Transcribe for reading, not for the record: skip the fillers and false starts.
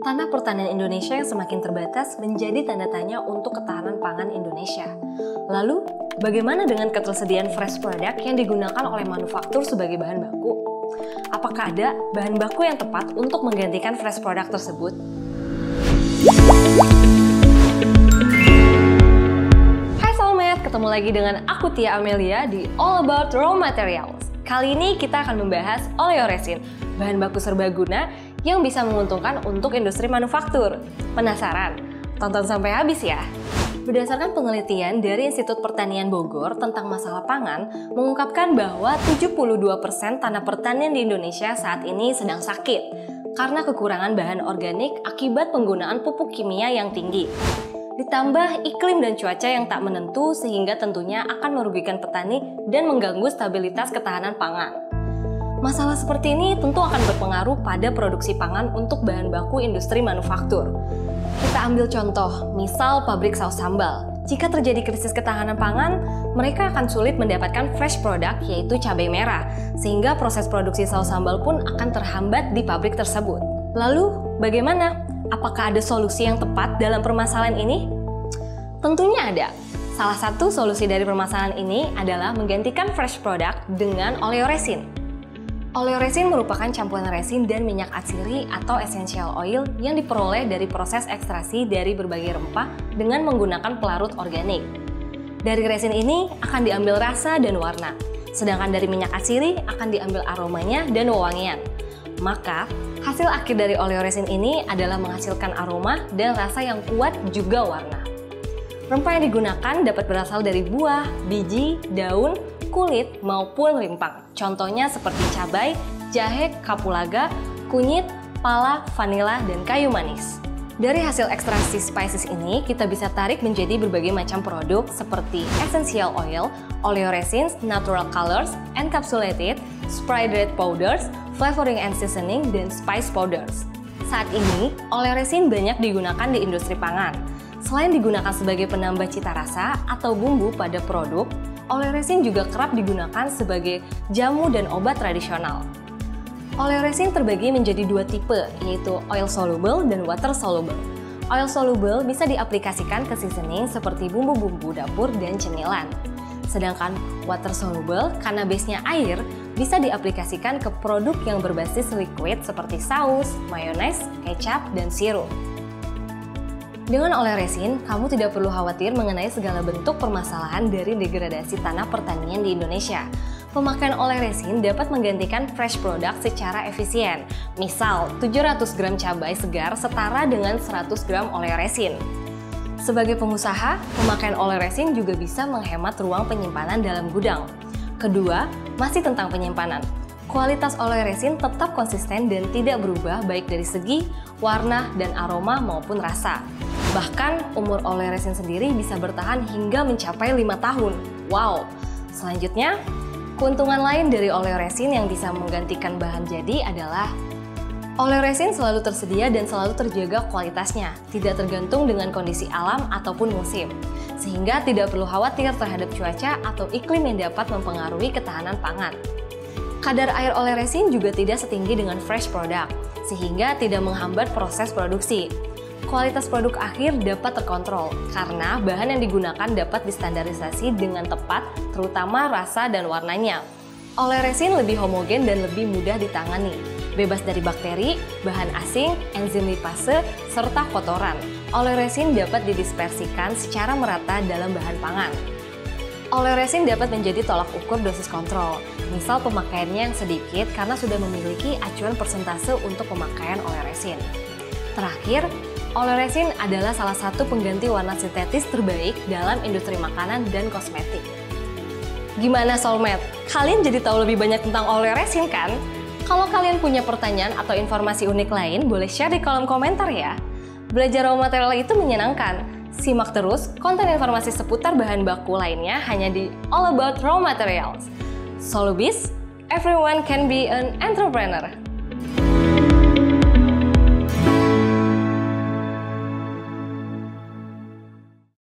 Tanah pertanian Indonesia yang semakin terbatas menjadi tanda tanya untuk ketahanan pangan Indonesia. Lalu, bagaimana dengan ketersediaan fresh product yang digunakan oleh manufaktur sebagai bahan baku? Apakah ada bahan baku yang tepat untuk menggantikan fresh product tersebut? Hai Soulmate, ketemu lagi dengan aku Tia Amelia di All About Raw Materials. Kali ini kita akan membahas oleoresin, bahan baku serbaguna yang bisa menguntungkan untuk industri manufaktur. Penasaran? Tonton sampai habis ya! Berdasarkan penelitian dari Institut Pertanian Bogor tentang masalah pangan, mengungkapkan bahwa 72% tanah pertanian di Indonesia saat ini sedang sakit karena kekurangan bahan organik akibat penggunaan pupuk kimia yang tinggi. Ditambah iklim dan cuaca yang tak menentu sehingga tentunya akan merugikan petani dan mengganggu stabilitas ketahanan pangan. Masalah seperti ini tentu akan berpengaruh pada produksi pangan untuk bahan baku industri manufaktur. Kita ambil contoh, misal pabrik saus sambal. Jika terjadi krisis ketahanan pangan, mereka akan sulit mendapatkan fresh product yaitu cabai merah, sehingga proses produksi saus sambal pun akan terhambat di pabrik tersebut. Lalu, bagaimana? Apakah ada solusi yang tepat dalam permasalahan ini? Tentunya ada. Salah satu solusi dari permasalahan ini adalah menggantikan fresh product dengan oleoresin. Oleoresin merupakan campuran resin dan minyak atsiri atau essential oil yang diperoleh dari proses ekstraksi dari berbagai rempah dengan menggunakan pelarut organik. Dari resin ini akan diambil rasa dan warna, sedangkan dari minyak atsiri akan diambil aromanya dan wewangian. Maka, hasil akhir dari oleoresin ini adalah menghasilkan aroma dan rasa yang kuat juga warna. Rempah yang digunakan dapat berasal dari buah, biji, daun, kulit, maupun rimpang. Contohnya seperti cabai, jahe, kapulaga, kunyit, pala, vanila, dan kayu manis. Dari hasil ekstraksi spices ini, kita bisa tarik menjadi berbagai macam produk seperti essential oil, oleoresins, natural colors, encapsulated, spray dried powders, flavoring and seasoning, dan spice powders. Saat ini, oleoresin banyak digunakan di industri pangan. Selain digunakan sebagai penambah cita rasa atau bumbu pada produk, oleoresin juga kerap digunakan sebagai jamu dan obat tradisional. Oleoresin terbagi menjadi dua tipe, yaitu oil soluble dan water soluble. Oil soluble bisa diaplikasikan ke seasoning seperti bumbu-bumbu dapur dan cemilan. Sedangkan water soluble, karena base-nya air, bisa diaplikasikan ke produk yang berbasis liquid seperti saus, mayones, kecap, dan sirup. Dengan oleoresin, kamu tidak perlu khawatir mengenai segala bentuk permasalahan dari degradasi tanah pertanian di Indonesia. Pemakaian oleoresin dapat menggantikan fresh product secara efisien. Misal, 700 gram cabai segar setara dengan 100 gram oleoresin. Sebagai pengusaha, pemakaian oleoresin juga bisa menghemat ruang penyimpanan dalam gudang. Kedua, masih tentang penyimpanan. Kualitas oleoresin tetap konsisten dan tidak berubah baik dari segi warna dan aroma maupun rasa. Bahkan, umur oleoresin sendiri bisa bertahan hingga mencapai 5 tahun. Wow! Selanjutnya, keuntungan lain dari oleoresin yang bisa menggantikan bahan jadi adalah oleoresin selalu tersedia dan selalu terjaga kualitasnya, tidak tergantung dengan kondisi alam ataupun musim, sehingga tidak perlu khawatir terhadap cuaca atau iklim yang dapat mempengaruhi ketahanan pangan. Kadar air oleoresin juga tidak setinggi dengan fresh product, sehingga tidak menghambat proses produksi. Kualitas produk akhir dapat terkontrol karena bahan yang digunakan dapat distandarisasi dengan tepat, terutama rasa dan warnanya. Oleoresin lebih homogen dan lebih mudah ditangani, bebas dari bakteri, bahan asing, enzim lipase, serta kotoran. Oleoresin dapat didispersikan secara merata dalam bahan pangan. Oleoresin dapat menjadi tolak ukur dosis kontrol, misal pemakaiannya yang sedikit karena sudah memiliki acuan persentase untuk pemakaian oleoresin. Terakhir, oleoresin adalah salah satu pengganti warna sintetis terbaik dalam industri makanan dan kosmetik. Gimana Soulmate? Kalian jadi tahu lebih banyak tentang oleoresin kan? Kalau kalian punya pertanyaan atau informasi unik lain, boleh share di kolom komentar ya. Belajar raw material itu menyenangkan. Simak terus konten informasi seputar bahan baku lainnya hanya di All About Raw Materials. Solubis, everyone can be an entrepreneur.